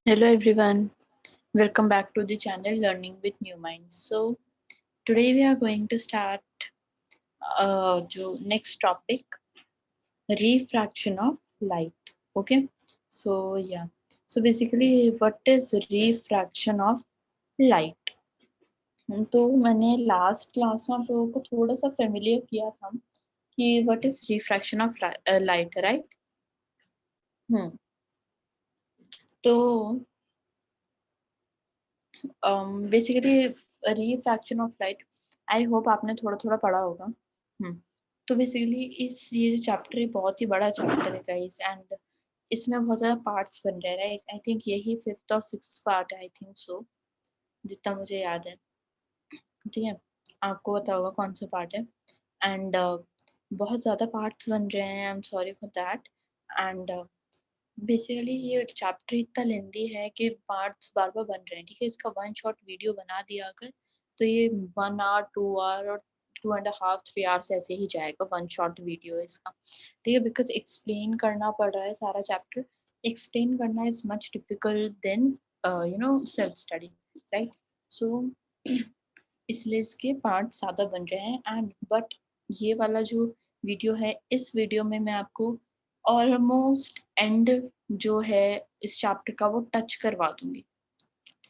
Hello everyone, welcome back to the channel Learning with New Minds. So today we are going to start जो next topic, refraction of light. Okay, so yeah, so basically what is refraction of light? तो मैंने last class में आप लोगों को थोड़ा सा familiar किया था कि what is refraction of light, right? तो basically refraction of light, I hope आपने थोड़ा थोड़ा पढ़ा होगा। तो बेसिकली ये चैप्टर बहुत ही बड़ा चैप्टर है गाइस, एंड इसमें बहुत ज़्यादा पार्ट्स बन रहे हैं, राइट? आई थिंक यही 5th और 6th पार्ट है, आई थिंक सो, जितना मुझे याद है। ठीक है, आपको पता होगा कौन सा पार्ट है। एंड बहुत ज़्यादा पार्ट्स बन रहे हैं, I am sorry for that. And basically ये चैप्टर इतना लेंदी है कि पार्ट्स बार बार बन रहे हैं। ठीक है, इसका वन शॉट वीडियो बना दिया अगर, तो ये 1 आवर 2 आवर और 2.5 3 आवर्स ऐसे ही जाएगा वन शॉट वीडियो इसका। ठीक है, बिकॉज एक्सप्लेन करना पड़ रहा है सारा चैप्टर। एक्सप्लेन करना is much difficult than self study, right? So इसलिए इसके पार्ट ज़्यादा बन रहे हैं। एंड बट ये वाला जो वीडियो है, इस वीडियो में मैं आपको ऑलमोस्ट एंड जो है इस चैप्टर का वो टच करवा दूंगी।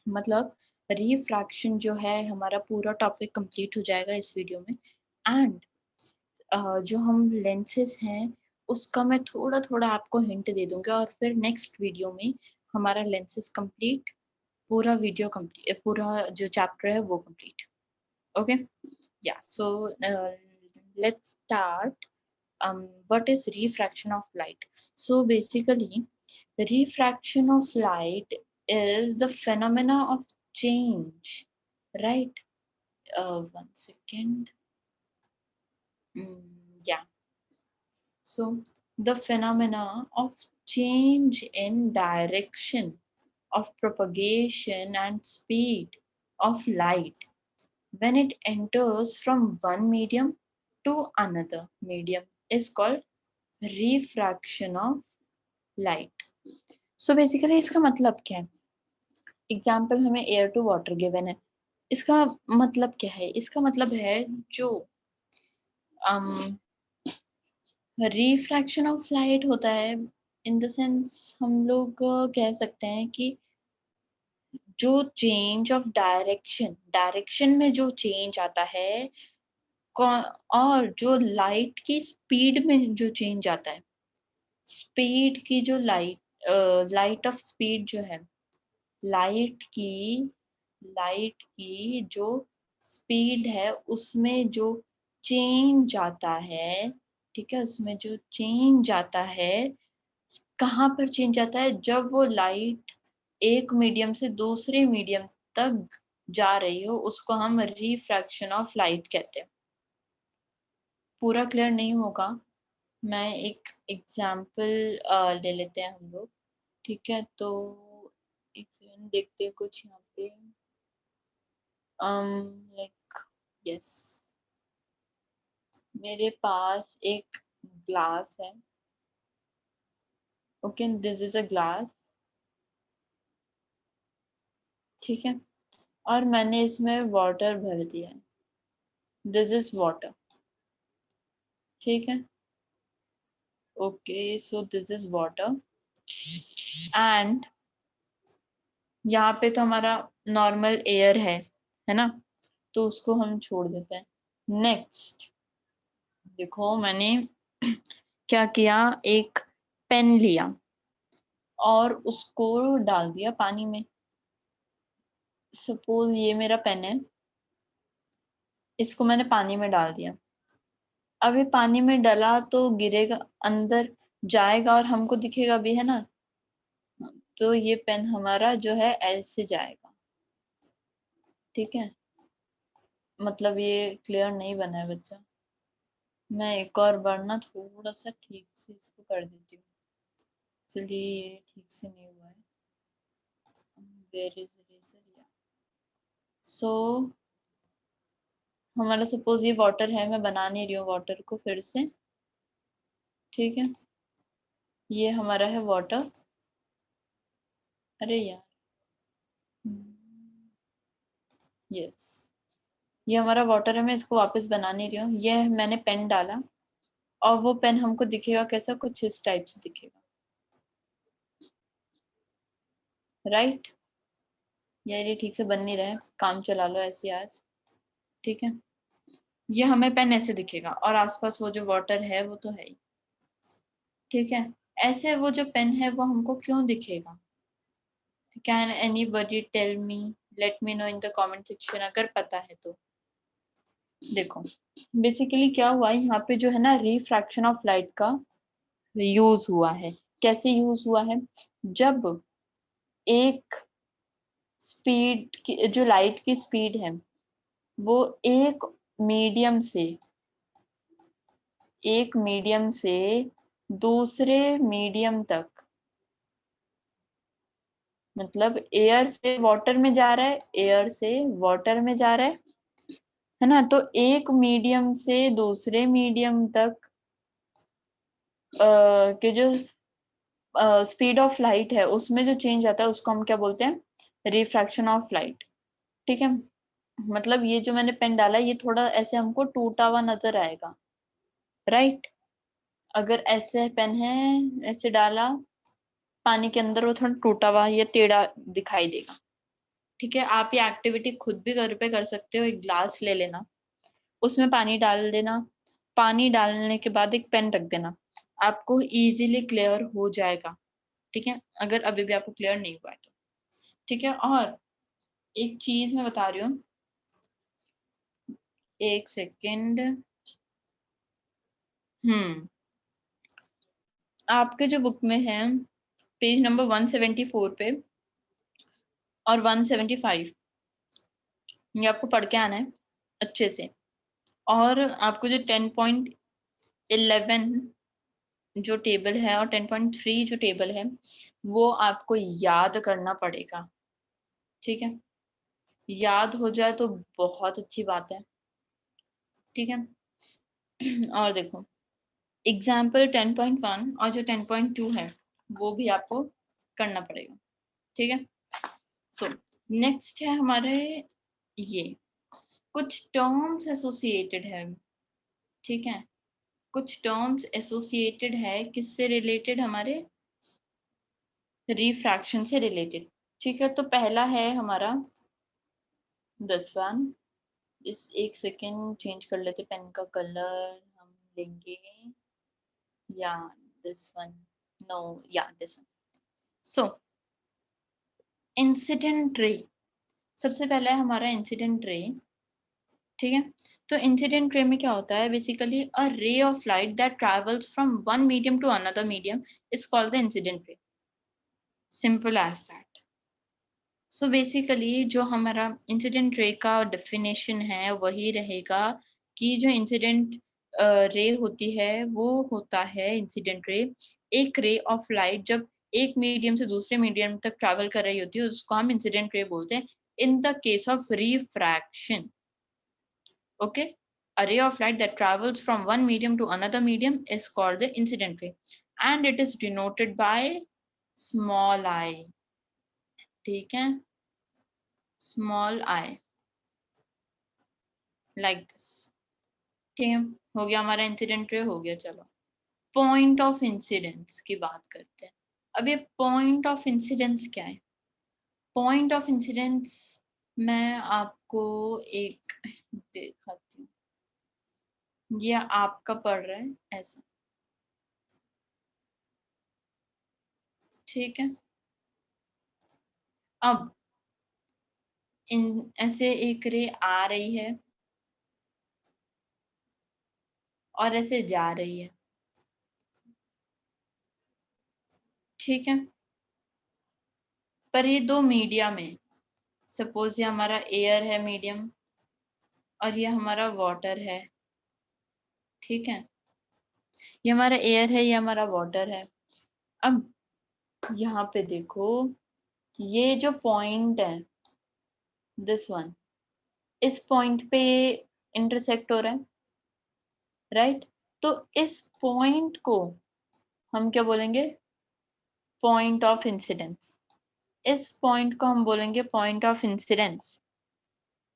मतलब रिफ्रैक्शन जो है हमारा पूरा टॉपिक कंप्लीट हो जाएगा इस वीडियो में। एंड जो हम लेंसेज हैं उसका मैं थोड़ा थोड़ा आपको हिंट दे दूंगी, और फिर नेक्स्ट वीडियो में हमारा लेंसेज कंप्लीट, पूरा वीडियो कंप्लीट, पूरा जो चैप्टर है वो complete. Okay, yeah, so let's start. What is refraction of light? So basically, refraction of light is the phenomena of change, right? One second. Yeah, so the phenomena of change in direction of propagation and speed of light when it enters from one medium to another medium is called refraction of light. So basically इसका मतलब क्या है? Example हमें air to water given है। इसका मतलब क्या है? इसका मतलब है जो रिफ्रैक्शन ऑफ लाइट होता है, इन द सेंस हम लोग कह सकते हैं कि जो चेंज ऑफ डायरेक्शन में जो चेंज आता है, और जो लाइट की स्पीड में जो चेंज आता है, स्पीड की जो लाइट ऑफ स्पीड जो है, लाइट की लाइट की जो स्पीड है उसमें जो चेंज आता है, ठीक है, उसमें जो चेंज आता है, कहाँ पर चेंज आता है? जब वो लाइट एक मीडियम से दूसरे मीडियम तक जा रही हो, उसको हम रिफ्रैक्शन ऑफ लाइट कहते हैं। पूरा क्लियर नहीं होगा, मैं एक एग्जाम्पल ले लेते हैं हम लोग। ठीक है, तो एक सेकंड देखते हैं कुछ यहाँ पे। लाइक यस, मेरे पास एक ग्लास है। Okay, this is a glass. ठीक है, और मैंने इसमें वाटर भर दिया है। This is water. ठीक है, okay, so this is water. And यहाँ पे तो हमारा नॉर्मल एयर है ना, तो उसको हम छोड़ देते हैं। नेक्स्ट देखो, मैंने क्या किया, एक पेन लिया और उसको डाल दिया पानी में। सपोज ये मेरा पेन है, इसको मैंने पानी में डाल दिया। अब ये पानी में डला तो गिरेगा, अंदर जाएगा और हमको दिखेगा भी, है ना? तो ये पेन हमारा जो है ऐसे जाएगा। ठीक है, मतलब ये क्लियर नहीं बना है बच्चा। मैं एक और बार ना थोड़ा सा ठीक से इसको कर देती हूँ। चलिए, ये ठीक से नहीं हुआ है। Where is eraser? सो हमारा सपोज ये वाटर है, मैं बना नहीं रही हूँ वाटर को फिर से। ठीक है, ये हमारा है वाटर। अरे यार, यस, ये हमारा वाटर है, मैं इसको वापस बना नहीं रही हूँ। ये मैंने पेन डाला और वो पेन हमको दिखेगा कैसा, कुछ इस टाइप से दिखेगा, राइट। यार ये ठीक से बन नहीं रहा है, काम चला लो ऐसे आज, ठीक है। ये हमें पेन ऐसे दिखेगा और आसपास वो जो वाटर है वो तो है ही, ठीक है। ऐसे वो जो पेन है वो हमको क्यों दिखेगा? Can anybody tell me, let me know in the comment section अगर पता है तो। देखो बेसिकली क्या हुआ यहाँ पे जो है ना, रिफ्रैक्शन ऑफ लाइट का यूज हुआ है। कैसे यूज हुआ है? जब एक स्पीड की, जो लाइट की स्पीड है वो मीडियम से एक मीडियम से दूसरे मीडियम तक, मतलब एयर से वाटर में जा रहा है, एयर से वाटर में जा रहा है ना, तो एक मीडियम से दूसरे मीडियम तक के जो स्पीड ऑफ लाइट है उसमें जो चेंज आता है उसको हम क्या बोलते हैं? रिफ्रैक्शन ऑफ लाइट, ठीक है। मतलब ये जो मैंने पेन डाला ये थोड़ा ऐसे हमको टूटा हुआ नजर आएगा, राइट। अगर ऐसे पेन है, ऐसे डाला पानी के अंदर, वो थोड़ा टूटा हुआ या टेढ़ा दिखाई देगा, ठीक है। आप ये एक्टिविटी खुद भी घर पे कर सकते हो। एक ग्लास ले लेना, उसमें पानी डाल देना, पानी डालने के बाद एक पेन रख देना, आपको इजीली क्लियर हो जाएगा, ठीक है। अगर अभी भी आपको क्लियर नहीं हुआ है तो, ठीक है। और एक चीज मैं बता रही हूँ, एक सेकेंड। आपके जो बुक में है पेज नंबर 174 पे और 175, ये आपको पढ़ के आना है अच्छे से। और आपको जो 10.11 जो टेबल है और 10.3 जो टेबल है वो आपको याद करना पड़ेगा, ठीक है। याद हो जाए तो बहुत अच्छी बात है, ठीक है। और देखो एग्जाम्पल 10.1 और जो 10.2 है वो भी आपको करना पड़ेगा, ठीक है। सो नेक्स्ट है हमारे ये कुछ टर्म्स एसोसिएटेड है, ठीक है। कुछ टर्म्स एसोसिएटेड है किससे रिलेटेड? हमारे रिफ्रैक्शन से रिलेटेड, ठीक है। तो पहला है हमारा 10वां। इस एक सेकेंड चेंज कर लेते पेन का कलर, हम लेंगे या दिस वन, नो या this one. So incident ray, सबसे पहला है हमारा इंसिडेंट रे, ठीक है। तो इंसिडेंट रे में क्या होता है? Basically a ray of light that travels from one medium to another medium is called the incident ray, simple as that. So basically जो हमारा इंसिडेंट रे का डेफिनेशन है वही रहेगा कि जो इंसिडेंट रे होती है वो होता है इंसिडेंट रे, एक रे ऑफ लाइट जब एक मीडियम से दूसरे मीडियम तक ट्रैवल कर रही होती है उसको हम इंसिडेंट रे बोलते हैं। In the case of refraction, okay, a ray of light that travels from one medium to another medium is called the incident ray and it is denoted by small I, ठीक है, small I, like this, ठीक है। हो गया हमारा incident ray, हो गया। चलो पॉइंट ऑफ इंसिडेंस की बात करते हैं। अब ये पॉइंट ऑफ इंसिडेंस क्या है? पॉइंट ऑफ इंसिडेंस मैं आपको एक दिखाती हूँ, ये आपका पढ़ रहा है ऐसा, ठीक है। अब इन ऐसे एक रे आ रही है और ऐसे जा रही है, ठीक है। पर ये दो मीडियम है, सपोज ये हमारा एयर है मीडियम और ये हमारा वाटर है, ठीक है। ये हमारा एयर है, ये हमारा वाटर है। अब यहाँ पे देखो, ये जो पॉइंट है दिस वन, इस पॉइंट पे इंटरसेक्ट हो रहा है, राइट। तो इस पॉइंट को हम क्या बोलेंगे? Point of incidence. इस पॉइंट को हम बोलेंगे point of incidence,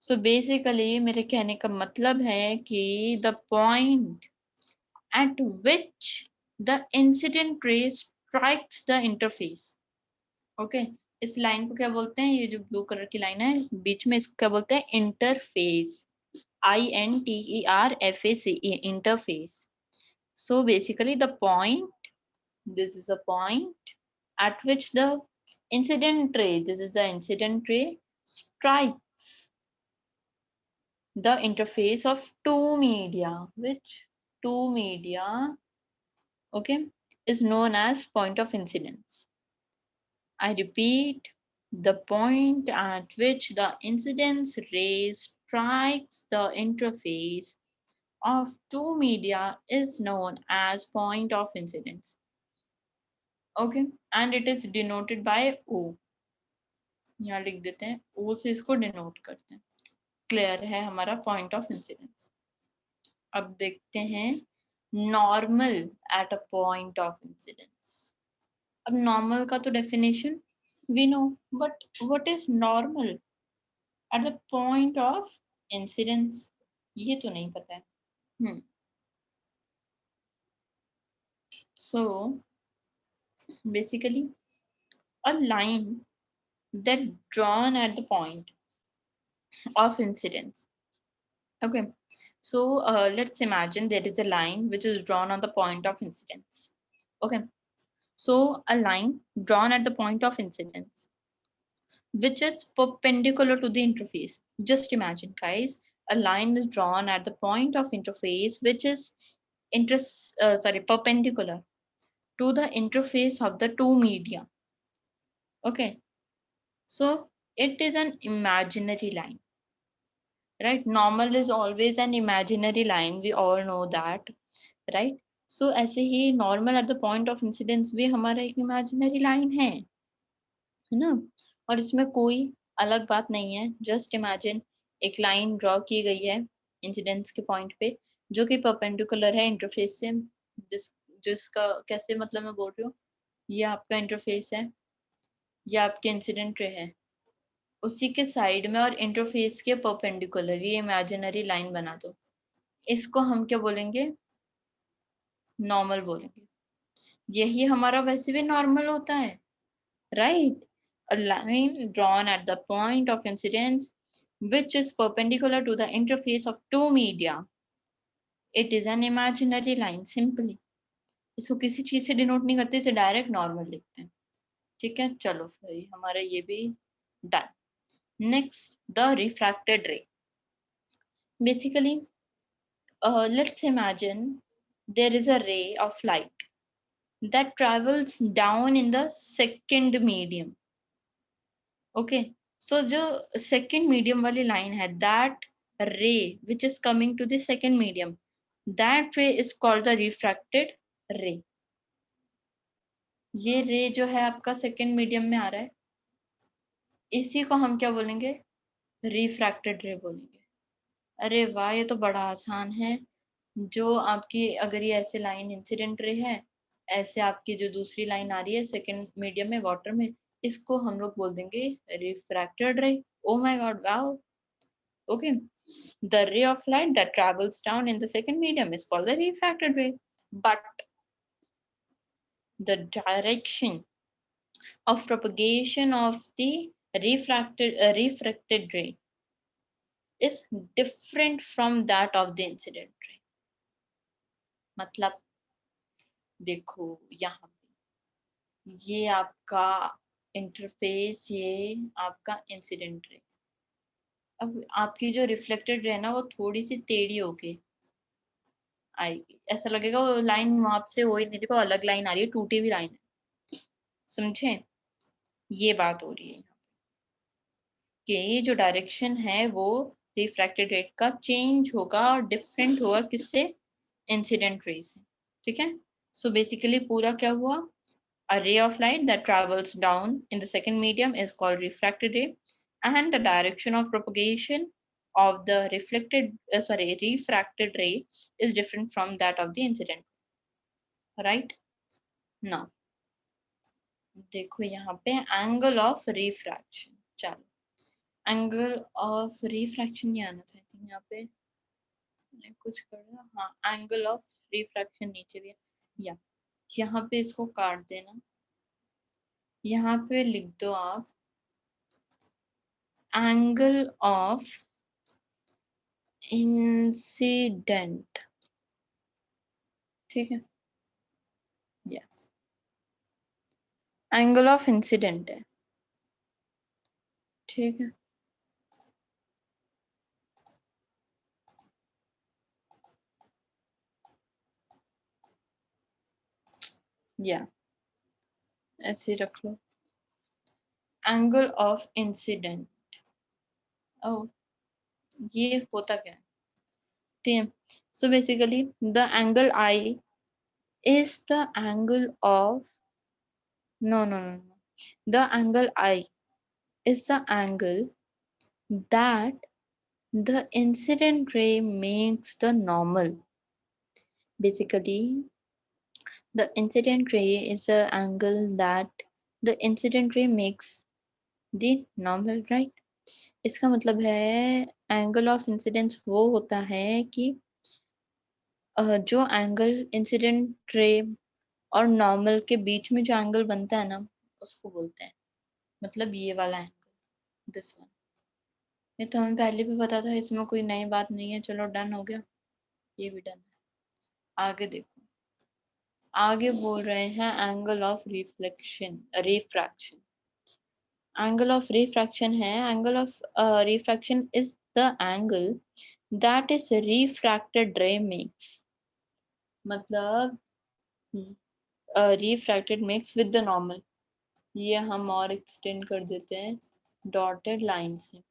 so basically मेरे कहने का मतलब है कि the point eight which the incident रे स्ट्राइक्स द इंटरफेस। ओके, इस लाइन को क्या बोलते हैं? ये जो ब्लू कलर की लाइन है बीच में, इसको क्या बोलते हैं? Interface. INTERFACE, interface. So basically the point, this is a point at which the incident ray, this is the incident ray, strikes the interface of two media, which two media, okay, is known as point of incidence. I repeat, the point at which the incidence ray strikes the interface of two media is known as point of incidence. Okay, and it is denoted by O. यहाँ लिख देते हैं, O से इसको denote करते हैं। Clear है हमारा पॉइंट ऑफ इंसिडेंस। अब देखते हैं normal at a point of incidence. अब नॉर्मल का तो definition we know, but what is normal at the point of incidence, ये तो नहीं पता है। So basically a line that drawn at the point of incidence. Okay, so let's imagine there is a line which is drawn on the point of incidence. Okay, so a line drawn at the point of incidence which is perpendicular to the interface. Just imagine guys, a line is drawn at the point of interface which is perpendicular to the interface of the two media. Okay, so it is an imaginary line, right? Normal is always an imaginary line, we all know that, right? So ऐसे ही normal at the point of incidence भी हमारा एक imaginary line है ना? और इसमें कोई अलग बात नहीं है। जस्ट इमेजिन एक लाइन ड्रॉ की गई है इंसिडेंस के पॉइंट पे, जो कि परपेंडिकुलर है इंटरफेस से, जिसका कैसे मतलब मैं बोल रही हूँ, ये आपका इंटरफेस है, ये आपके इंसिडेंट रे है, उसी के साइड में और इंटरफेस के परपेंडिकुलर ये इमेजिनरी लाइन बना दो। इसको हम क्या बोलेंगे? नॉर्मल बोलेंगे। यही हमारा वैसे भी नॉर्मल होता है, right? A line drawn at the point of incidence which is perpendicular to the interface of two media. It is an imaginary line, simply. इसको किसी चीज से डिनोट नहीं करते, इसे डायरेक्ट नॉर्मल लिखते हैं। ठीक है, चलो फिर हमारा ये भी डन। नेक्स्ट, द रिफ्रैक्टेड रे। Basically let's imagine there is a ray of light that travels down in the second medium. Okay, so जो second medium वाली line है, that ray which is coming to the second medium, that ray is called the refracted ray. ये रे जो है आपका second medium में आ रहा है, इसी को हम क्या बोलेंगे? रिफ्रैक्टेड रे बोलेंगे। अरे वाह, ये तो बड़ा आसान है। जो आपकी अगर ये ऐसे लाइन इंसिडेंट रे है, ऐसे आपकी जो दूसरी लाइन आ रही है सेकंड मीडियम में वाटर में, इसको हम लोग बोल देंगे रिफ्रैक्टेड रे। Oh my God, wow. Okay, the ray of light that travels down in the second medium is called the refracted ray, but the direction of propagation of the refracted ray is different from that of the incident ray. मतलब देखो यहाँ पे ये आपका interface, ये आपका incident ray. अब आपकी जो रिफ्लेक्टेड रे ना वो थोड़ी सी टेढ़ी होके आएगी, ऐसा लगेगा वो लाइन वहां से हो ही नहीं रही, वो अलग लाइन आ रही है, टूटी हुई लाइन है। समझे? ये बात हो रही है कि ये जो डायरेक्शन है वो रिफ्रैक्टेड रेट का चेंज होगा और डिफरेंट होगा किससे? इंसिडेंट रे से। ठीक है, सो बेसिकली पूरा क्या हुआ? A ray of light that travels down in the second medium is called refracted ray, and the direction of propagation of the refracted ray is different from that of the incident. Right? Now, देखो यहाँ पे angle of refraction. चलो angle of refraction नहीं आना था I think यहाँ पे मैंने कुछ कर दिया। हाँ एंगल ऑफ रिफ्रैक्शन नीचे भी है या यहाँ पे इसको काट देना यहाँ पे लिख दो आप एंगल ऑफ इंसिडेंट ठीक है या एंगल ऑफ इंसिडेंट है ठीक है या ऐसे रख लो एंगल ऑफ इंसिडेंट ओ ये होता क्या है ठीक है so basically the angle I is the angle of no the angle I is the angle that the incident ray makes the normal basically the incident ray is the angle that the incident ray makes the normal right इसका मतलब है angle of incidence वो होता है कि जो angle incident ray और normal के बीच में जो एंगल बनता है ना उसको बोलते हैं मतलब ये वाला एंगल दिस वन ये तो हमें पहले भी पता था इसमें कोई नई बात नहीं है चलो डन हो गया ये भी डन है आगे देखो आगे बोल रहे हैं angle of reflection refraction angle of refraction है angle of refraction is the angle that is refracted ray makes मतलब refracted makes with the normal ये हम और एक्सटेंड कर देते हैं डॉटेड लाइन से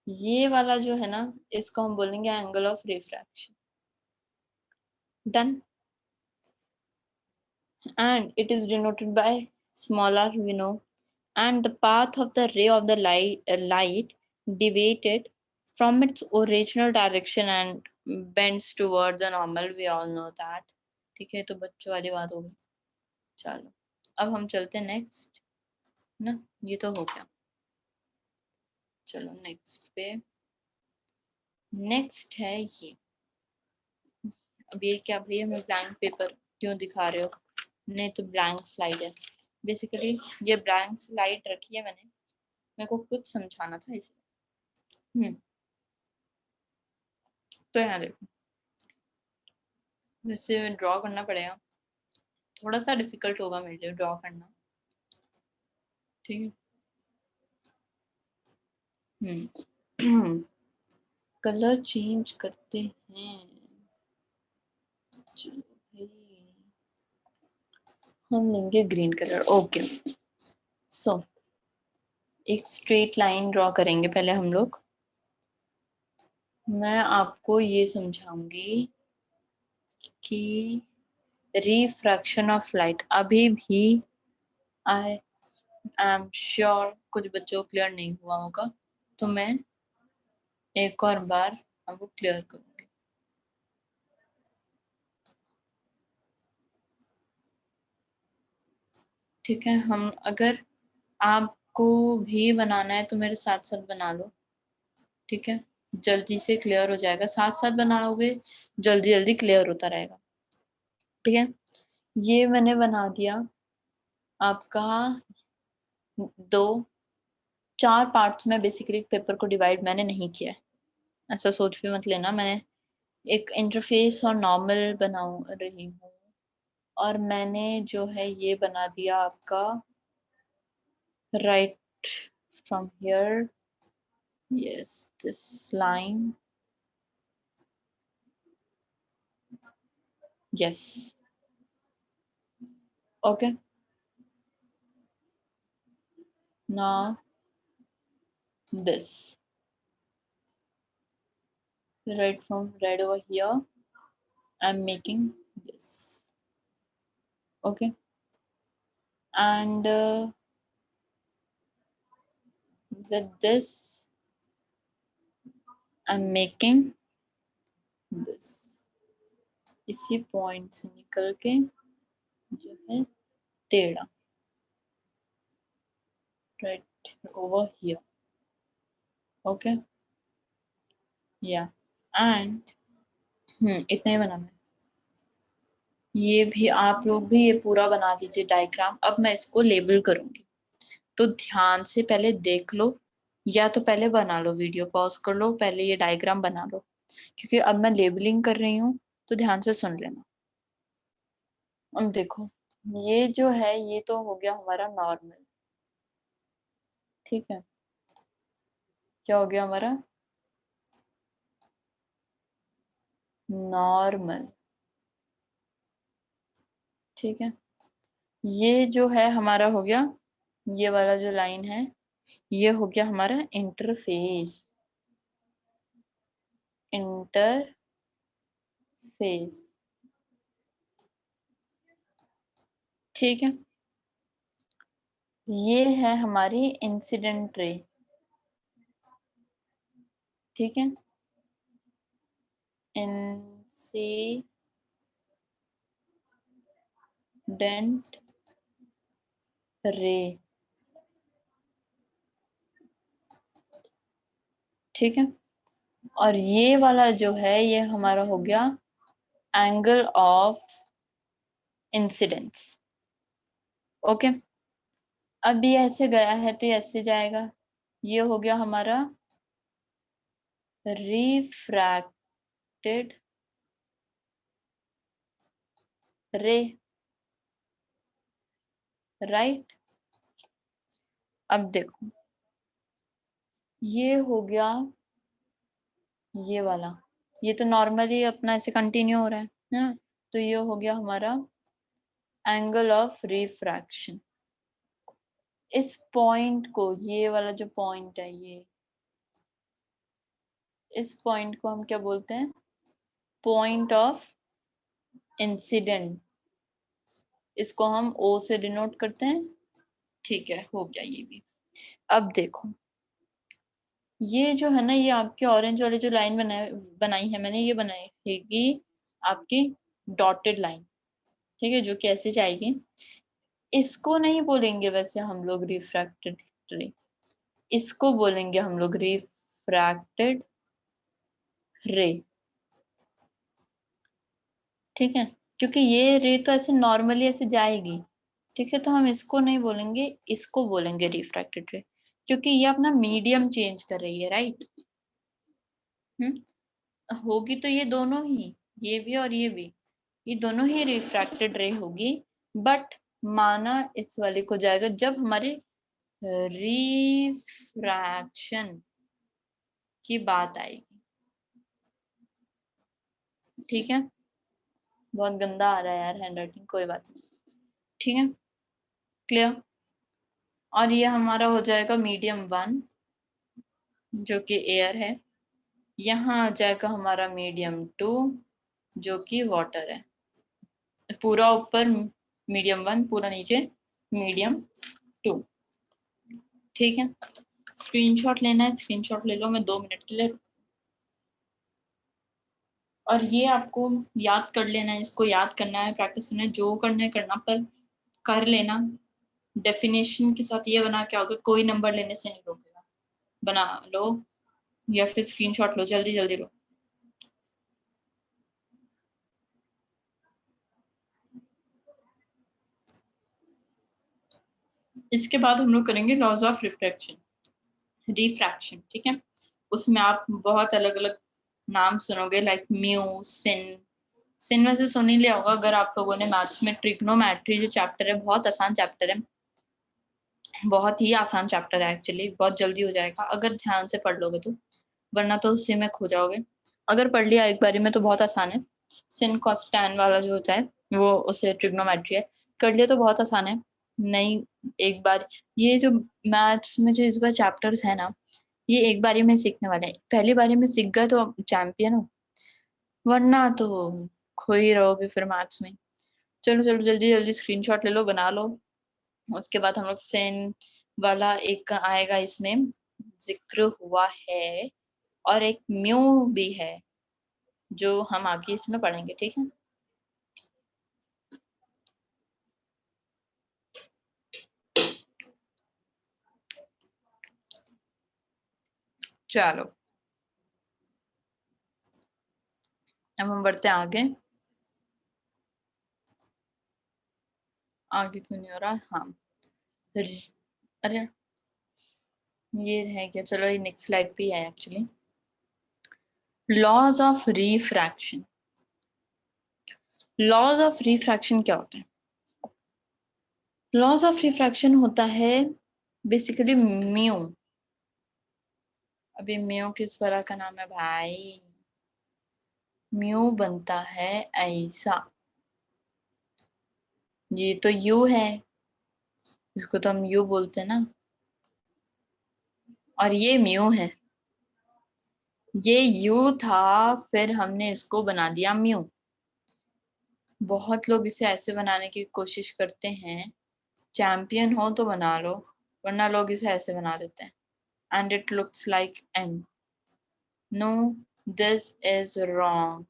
ये वाला जो है ना इसको हम बोलेंगे angle of refraction done and it is denoted by small r we know and the path of the ray of the light deviated from its original direction and bends toward the normal we all know that ठीक है तो बच्चों वाली बात हो गई चलो अब हम चलते हैं नेक्स्ट ना ये तो हो गया चलो नेक्स्ट पे नेक्स्ट है ये अब ये क्या भैया हमें ब्लैंक पेपर क्यों दिखा रहे हो नहीं तो ब्लैंक स्लाइड है बेसिकली ये ब्लैंक स्लाइड रखी है मैंने मेरे को कुछ समझाना था इसलिए तो यहाँ देखो वैसे ड्रॉ करना पड़ेगा थोड़ा सा डिफिकल्ट होगा मेरे लिए ड्रॉ करना ठीक है कलर चेंज करते हैं चलो भाई हम लेंगे ग्रीन कलर ओके सो एक स्ट्रेट लाइन ड्रॉ करेंगे पहले हम लोग मैं आपको ये समझाऊंगी कि रिफ्रैक्शन ऑफ लाइट अभी भी आई एम श्योर कुछ बच्चों को क्लियर नहीं हुआ होगा तो मैं एक और बार आपको क्लियर करूंगी ठीक है हम अगर आपको भी बनाना है तो मेरे साथ साथ बना लो ठीक है जल्दी से क्लियर हो जाएगा साथ साथ बनाओगे जल्दी जल्दी क्लियर होता रहेगा ठीक है ये मैंने बना दिया आपका दो चार पार्ट्स में बेसिकली पेपर को डिवाइड मैंने नहीं किया है ऐसा सोच भी मत लेना मैंने एक इंटरफेस और नॉर्मल बना रही हूँ और मैंने जो है ये बना दिया आपका right from here yes this line yes okay now this right from right over here I'm making this okay and with this I'm making this इसी पॉइंट से निकल के जो है टेढ़ा right over here ओके या एंड इतना ही बनाना है। ये भी आप लोग भी ये पूरा बना दीजिए डायग्राम। अब मैं इसको लेबल करूंगी, तो ध्यान से पहले देख लो, या तो पहले बना लो, वीडियो पॉज कर लो, पहले ये डायग्राम बना लो, क्योंकि अब मैं लेबलिंग कर रही हूँ, तो ध्यान से सुन लेना। अब देखो, ये जो है ये तो हो गया हमारा नॉर्मल, ठीक है। क्या हो गया हमारा नॉर्मल, ठीक है। ये जो है हमारा हो गया, ये वाला जो लाइन है ये हो गया हमारा इंटरफेस, इंटरफेस, ठीक है। ये है हमारी इंसिडेंट रे, ठीक है। इंसिडेंट रे, ठीक है। और ये वाला जो है ये हमारा हो गया एंगल ऑफ इंसिडेंस, ओके। अब ये ऐसे गया है तो ये ऐसे जाएगा, ये हो गया हमारा रिफ्रैक्टेड रे, राइट। अब देखो, ये हो गया ये वाला, ये तो नॉर्मली अपना ऐसे कंटिन्यू हो रहा है ना, तो ये हो गया हमारा एंगल ऑफ रिफ्रैक्शन। इस पॉइंट को, ये वाला जो पॉइंट है ये, इस पॉइंट को हम क्या बोलते हैं, पॉइंट ऑफ इंसिडेंट। इसको हम ओ से डिनोट करते हैं, ठीक है। हो गया ये भी। अब देखो, ये जो है ना, ये आपके ऑरेंज वाली जो लाइन बनाई है मैंने, ये बनाएगी आपकी डॉटेड लाइन, ठीक है, जो कि ऐसे जाएगी। इसको नहीं बोलेंगे वैसे हम लोग रिफ्रैक्टेड रे, इसको बोलेंगे हम लोग रिफ्रैक्टेड रे, ठीक है। क्योंकि ये रे तो ऐसे नॉर्मली ऐसे जाएगी, ठीक है, तो हम इसको नहीं बोलेंगे, इसको बोलेंगे रिफ्रैक्टेड रे, क्योंकि ये अपना मीडियम चेंज कर रही है, राइट। होगी तो ये दोनों ही, ये भी और ये भी, ये दोनों ही रिफ्रैक्टेड रे होगी। बट माना इस वाले को जाएगा जब हमारे रिफ्रैक्शन की बात आएगी, ठीक है। बहुत गंदा आ रहा है यार हैंड राइटिंग, कोई बात नहीं, ठीक है, क्लियर। और ये हमारा हो जाएगा मीडियम वन, जो कि एयर है। यहाँ आ जाएगा हमारा मीडियम टू, जो कि वाटर है। पूरा ऊपर मीडियम वन, पूरा नीचे मीडियम टू, ठीक है। स्क्रीनशॉट लेना है, स्क्रीनशॉट ले लो, मैं 2 मिनट के लिए और ये आपको याद कर लेना है, इसको याद करना है, प्रैक्टिस करना है, जो करना है करना, पर कर लेना। डेफिनेशन के साथ ये बना के आओगे, कोई नंबर लेने से नहीं रोकेगा। बना लो या फिर स्क्रीनशॉट लो, जल्दी जल्दी लो। इसके बाद हम लोग करेंगे लॉज ऑफ रिफ्रैक्शन, ठीक है। उसमें आप बहुत अलग अलग नाम सुनोगे, लाइक म्यू, सिन। सिन वैसे सुन ही लिया होगा अगर आप लोगों ने मैथ्स में, ट्रिग्नोमेट्री जो चैप्टर है, बहुत आसान चैप्टर है, बहुत ही आसान चैप्टर है एक्चुअली, बहुत जल्दी हो जाएगा अगर ध्यान से पढ़ लोगे तो, वरना तो उससे में खो जाओगे। अगर पढ़ लिया एक बारी में तो बहुत आसान है। सिन कॉस टैन वाला जो होता है वो, उसे ट्रिग्नोमेट्री है, कर लिया तो बहुत आसान है। नहीं, एक बार, ये जो मैथ्स में जो इस बार चैप्टर्स है ना, ये एक बारी में सीखने वाले हैं। पहली बारी में सीख गए तो चैंपियन हो, वरना तो खो ही रहोगे फिर मैथ्स में। चलो चलो, जल्दी जल्दी स्क्रीनशॉट ले लो, बना लो। उसके बाद हम लोग सेन वाला एक आएगा, इसमें जिक्र हुआ है, और एक म्यू भी है जो हम आगे इसमें पढ़ेंगे, ठीक है। चलो अब हम बढ़ते हैं आगे। आगे क्यों नहीं हो रहा? हाँ अरे ये है क्या? चलो ये नेक्स्ट स्लाइड पे है actually. Laws of refraction. Laws of refraction क्या होता है? लॉज ऑफ रिफ्रैक्शन होता है बेसिकली म्यू। अभी म्यू किस तरह का नाम है भाई? म्यू बनता है ऐसा, ये तो यू है, इसको तो हम यू बोलते हैं ना, और ये म्यू है। ये यू था, फिर हमने इसको बना दिया म्यू। बहुत लोग इसे ऐसे बनाने की कोशिश करते हैं, चैंपियन हो तो बना लो, वरना लोग इसे ऐसे बना देते हैं and it looks like M. No, this is wrong.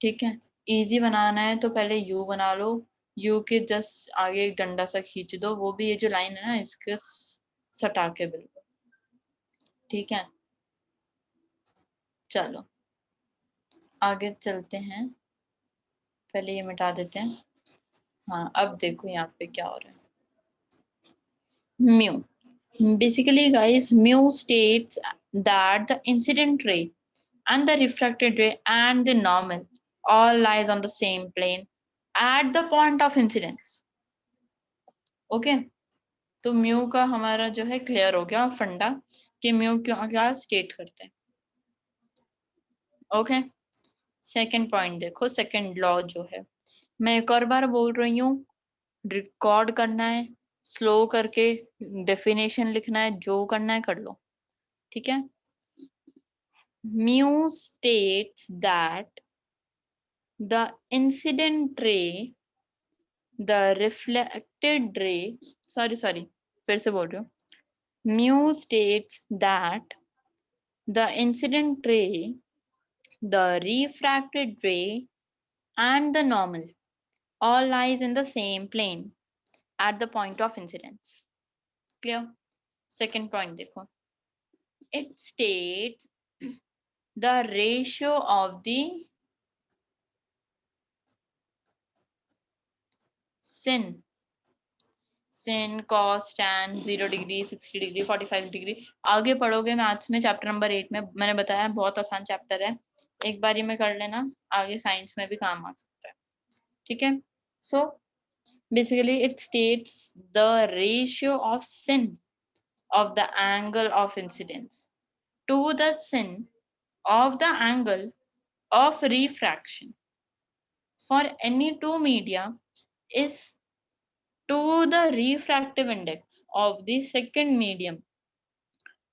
ठीक है, इजी बनाना है तो पहले यू बना लो, यू के जस्ट आगे एक डंडा सा खींच दो, वो भी ये जो लाइन है ना इसके सटा के बिल्कुल। ठीक है, चलो आगे चलते हैं, पहले ये मिटा देते हैं। हाँ अब देखो यहाँ पे क्या हो रहा है। Mu basically guys, mu states that the incident ray and the refracted ray and the normal all lies on the same plane at the point of incidence. Okay, तो म्यू का हमारा जो है क्लियर हो गया फंडा कि म्यू क्यों क्या स्टेट करते हैं। ओके, सेकंड पॉइंट देखो, सेकंड लॉ जो है, मैं एक और बार बोल रही हूँ, रिकॉर्ड करना है, स्लो करके डेफिनेशन लिखना है, जो करना है कर लो। ठीक है, mu states that the incident ray, the reflected ray, sorry फिर से बोल रही हूँ, mu states that the incident ray, the refracted ray and the normal all lies in the same plane at the point of incidence. Clear? Second point देखो, it states the ratio of the sin, cos, tan, 0 degree, 60 degree, 45 degree. आगे पढ़ोगे maths में chapter number 8 में, मैंने बताया बहुत आसान chapter है, एक बारी में कर लेना, आगे साइंस में भी काम आ सकता है। ठीक है, so basically it states the ratio of sin of the angle of incidence to the sin of the angle of refraction for any two media is to the refractive index of the second medium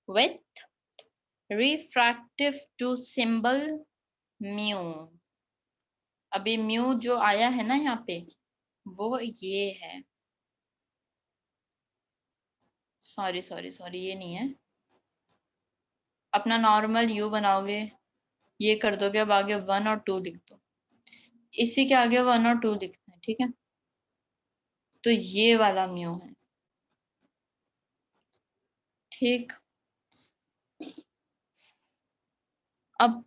with refractive to symbol mu। अभी mu जो आया है ना यहाँ पे, वो ये है, सॉरी ये नहीं है, अपना नॉर्मल यू बनाओगे, ये कर दोगे, अब आगे 1 और 2 लिख दो, इसी के आगे 1 और 2 लिखना है। ठीक है, तो ये वाला म्यू है। ठीक, अब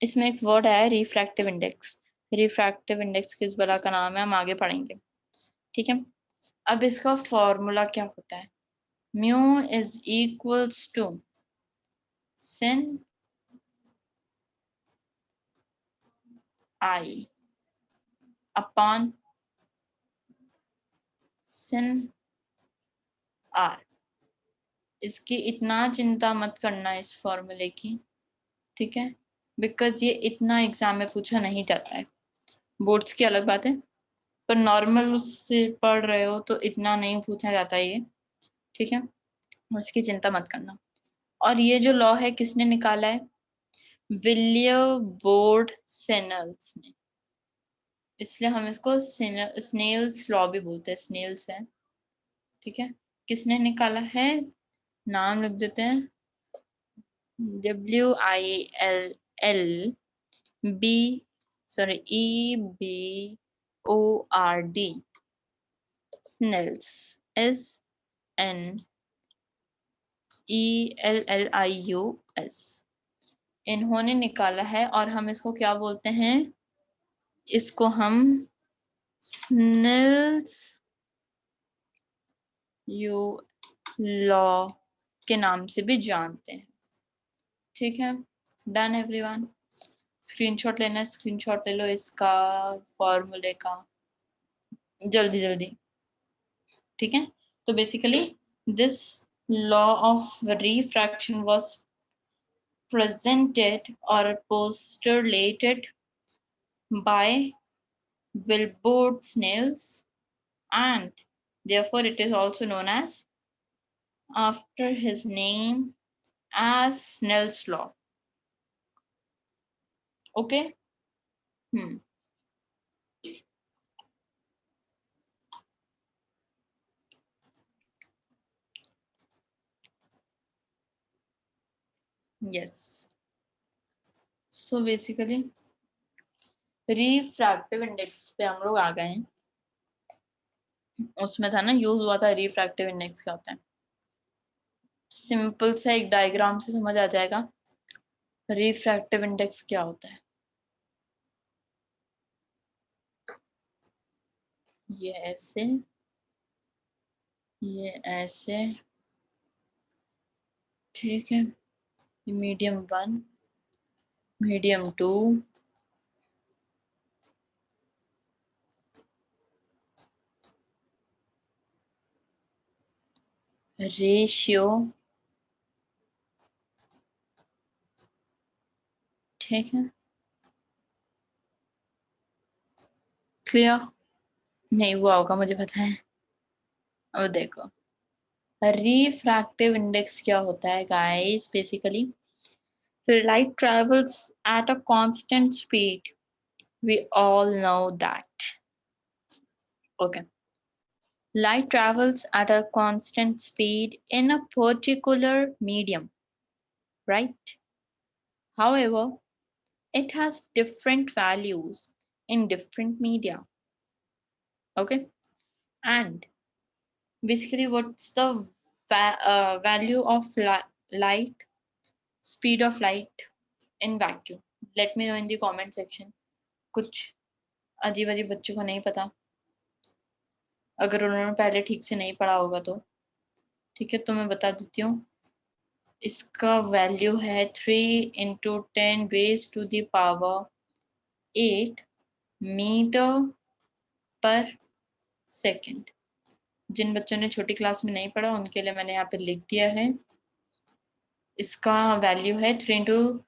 इसमें एक वर्ड आया रिफ्रैक्टिव इंडेक्स। रिफ्रैक्टिव इंडेक्स किस बला का नाम है, हम आगे पढ़ेंगे। ठीक है, अब इसका फॉर्मूला क्या होता है, mu is equals to sin I upon sin R। इसकी इतना चिंता मत करना इस फॉर्मूले की, ठीक है, बिकॉज ये इतना एग्जाम में पूछा नहीं जाता है, बोर्ड्स की अलग बात है, पर नॉर्मल उससे पढ़ रहे हो तो इतना नहीं पूछा जाता है ये। ठीक है, उसकी चिंता मत करना। और ये जो लॉ है किसने निकाला है? विलियम बोर्ड सेनल्स ने, इसलिए हम इसको स्नेल्स लॉ भी बोलते हैं, स्नेल्स है। ठीक है, किसने निकाला है, नाम लिख देते हैं, WILLBORD, स्नेल्स, SNELLIU एस इन्होंने निकाला है, और हम इसको क्या बोलते हैं? इसको हम स्नेल्स यू लॉ के नाम से भी जानते हैं। ठीक है, डन एवरीवन। स्क्रीनशॉट लेना है, स्क्रीनशॉट ले लो इसका, फॉर्मूले का, जल्दी जल्दी। ठीक है, तो basically this law of refraction was presented or postulated by Wilbur Snells, and therefore it is also known as after his name as Snell's law. Okay. Yes. So basically refractive index पे हम लोग आ गए हैं। उसमें था ना, use हुआ था रिफ्रैक्टिव इंडेक्स क्या होता है। सिंपल सा एक डायग्राम से समझ आ जाएगा रिफ्रैक्टिव इंडेक्स क्या होता है। ये ऐसे, ये ऐसे, ठीक है। मीडियम 1, मीडियम 2, रेशियो, ठीक है, क्लियर? नहीं हुआ होगा, मुझे पता है। अब देखो रिफ्रैक्टिव इंडेक्स क्या होता है guys. Basically light travels at a constant speed, we all know that। Okay, light travels at a constant speed in a particular medium, right? However, it has different values in different media। Okay, and basically what's the value of light, speed of light in vacuum? Let me know in the comment section। कुछ अजीब अजीब बच्चों को नहीं पता, अगर उन्होंने पहले ठीक से नहीं पढ़ा होगा तो। ठीक है, तो मैं बता देती हूँ। इसका वैल्यू है 3 × 10⁻⁸ मीटर पर सेकेंड। जिन बच्चों ने छोटी क्लास में नहीं पढ़ा उनके लिए मैंने यहाँ पे लिख दिया है। इसका वैल्यू है 3 ×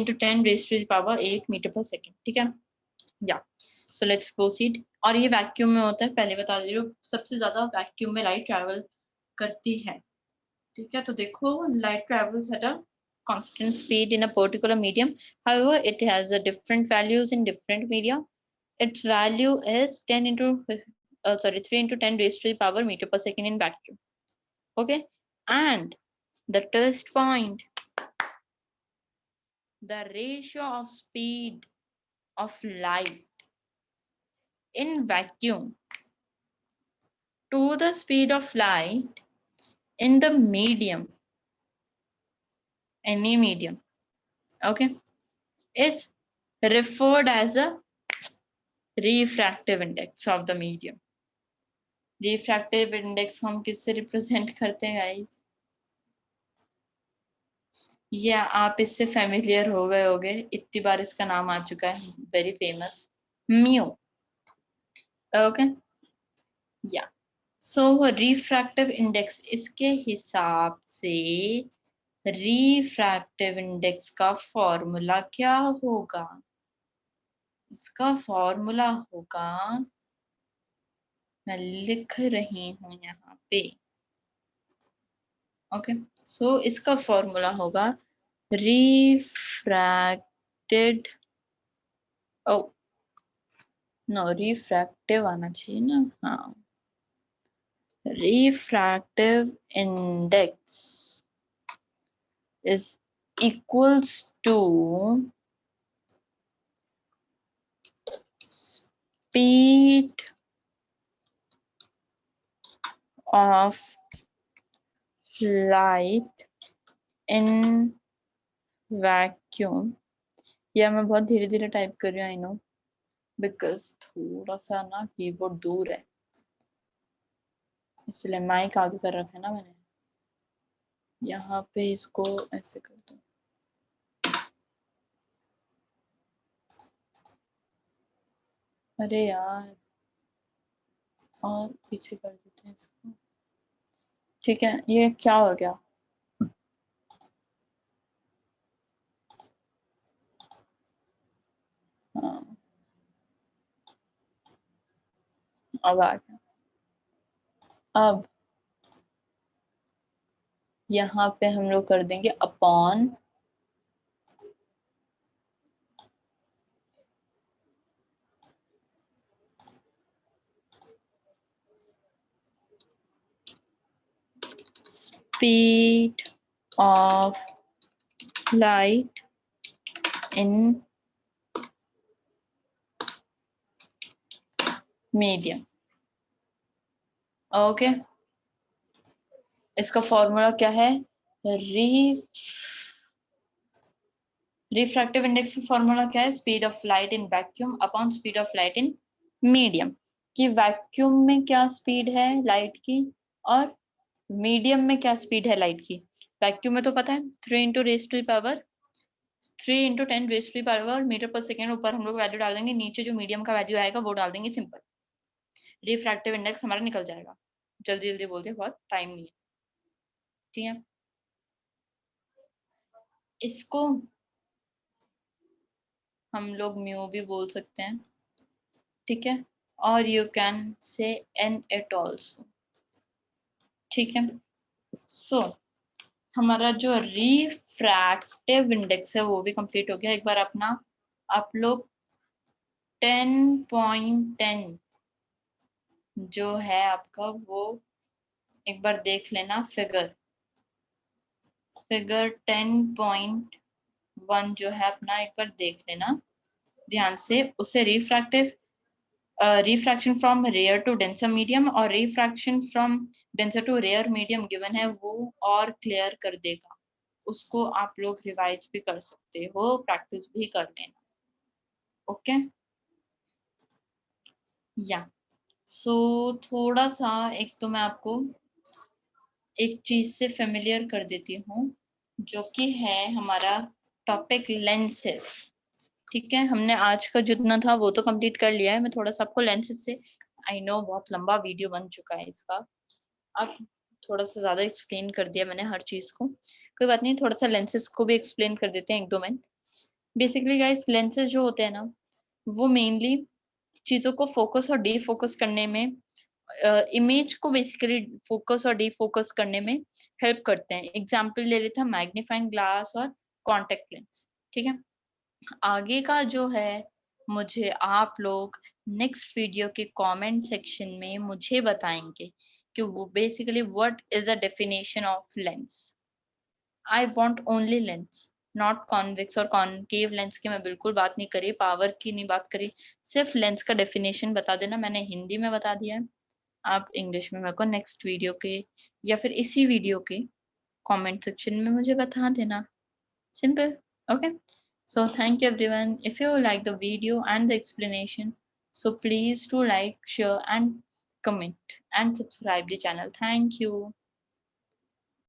10⁻⁸ मीटर पर सेकेंड। ठीक है, या सो लेट्स प्रोसीड। और ये वैक्यूम में होता है, पहले बता दे रही हूँ, सबसे ज्यादा वैक्यूम में लाइट ट्रैवल करती है। ठीक है, तो देखो light travels at a constant speed in a particular medium, however it has a different values in different media। its value is 3 × 10⁻⁷ meter per second in vacuum। Okay, and the test point, the ratio of speed of light in vacuum to the speed of light in the medium, any medium, okay, is referred as a refractive index of the medium। refractive index को हम किससे represent करते हैं guys? ये आप इससे familiar हो गए होगे, इतनी बार इसका नाम आ चुका है, वेरी फेमस, म्यू। ओके, या सो रिफ्रैक्टिव इंडेक्स, इसके हिसाब से रिफ्रैक्टिव इंडेक्स का फॉर्मूला क्या होगा? इसका फॉर्मूला होगा, मैं लिख रही हूं यहाँ पे। ओके, सो इसका फॉर्मूला होगा रिफ्रैक्टेड, ओ नो, रिफ्रैक्टिव आना चाहिए ना, हाँ, refractive index is equals to speed of light in vacuum, या मैं बहुत धीरे धीरे टाइप कर रही हूँ, आई नो, बिकॉज थोड़ा सा ना कीबोर्ड दूर है, इसलिए माइक आगे कर रखा है ना मैंने। यहाँ पे इसको ऐसे कर दो, अरे यार, और पीछे कर देते हैं इसको। ठीक है, ये क्या हो गया? हाँ, अब आ गया। अब यहाँ पे हम लोग कर देंगे upon speed of light in medium. Okay, इसका फॉर्मूला क्या है? रिफ्रैक्टिव इंडेक्स का फॉर्मूला क्या है? Speed of light in vacuum upon speed of light in medium. कि वैक्यूम में क्या स्पीड है लाइट की, और मीडियम में क्या स्पीड है लाइट की। वैक्यूम में तो पता है 3 into raise to power 3 into 10 raise to power metre पर सेकेंड, ऊपर हम लोग वैल्यू डाल देंगे, नीचे जो मीडियम का वैल्यू आएगा वो डाल देंगे, सिंपल। रिफ्रैक्टिव इंडेक्स हमारा निकल जाएगा। जल्दी जल्दी बोलते हैं, बहुत टाइम नहीं है, ठीक है। इसको हम लोग म्यू भी बोल सकते हैं, ठीक है, और you can say and it also, ठीक है। सो हमारा जो रिफ्रैक्टिव इंडेक्स है वो भी कंप्लीट हो गया। एक बार अपना आप लोग 10.10 जो है आपका, वो एक बार देख लेना। फिगर 10.1 जो है अपना, एक बार देख लेना ध्यान से। उसे refraction from rare to denser medium और refraction from denser to rare medium given है, वो और क्लियर कर देगा। उसको आप लोग रिवाइज भी कर सकते हो, प्रैक्टिस भी कर लेना, ओके। या सो थोड़ा सा एक तो मैं आपको एक चीज से फेमिलियर कर देती हूँ, जो कि है हमारा टॉपिक लेंसेज, ठीक है। हमने आज का जितना था वो तो कंप्लीट कर लिया है। मैं थोड़ा सा आपको लेंसेज से, आई नो बहुत लंबा वीडियो बन चुका है इसका, अब थोड़ा सा ज्यादा एक्सप्लेन कर दिया मैंने हर चीज को, कोई बात नहीं, थोड़ा सा लेंसेज को भी एक्सप्लेन कर देते हैं 1-2 मिनट। बेसिकली गाइस, लेंसेज जो होते हैं ना, वो मेनली चीजों को फोकस और डी फोकस करने में, इमेज को बेसिकली फोकस और डी फोकस करने में हेल्प करते हैं। एग्जाम्पल ले लेते हैं मैग्नीफाइंग ग्लास और कॉन्टेक्ट लेंस, ठीक है। आगे का जो है, मुझे आप लोग नेक्स्ट वीडियो के कमेंट सेक्शन में मुझे बताएंगे कि वो basically what is the definition of lens. I want only lens, not convex और कॉनकेव लेंस की मैं बिल्कुल बात नहीं करी, पावर की नहीं बात करी, सिर्फ लेंस का डेफिनेशन बता देना। मैंने हिंदी में बता दिया है, आप इंग्लिश में मेरे को नेक्स्ट वीडियो के या फिर इसी वीडियो के कमेंट सेक्शन में मुझे बता देना, simple, okay. So thank you everyone. If you like the video and the explanation, so please do like, share and comment and subscribe the channel. Thank you.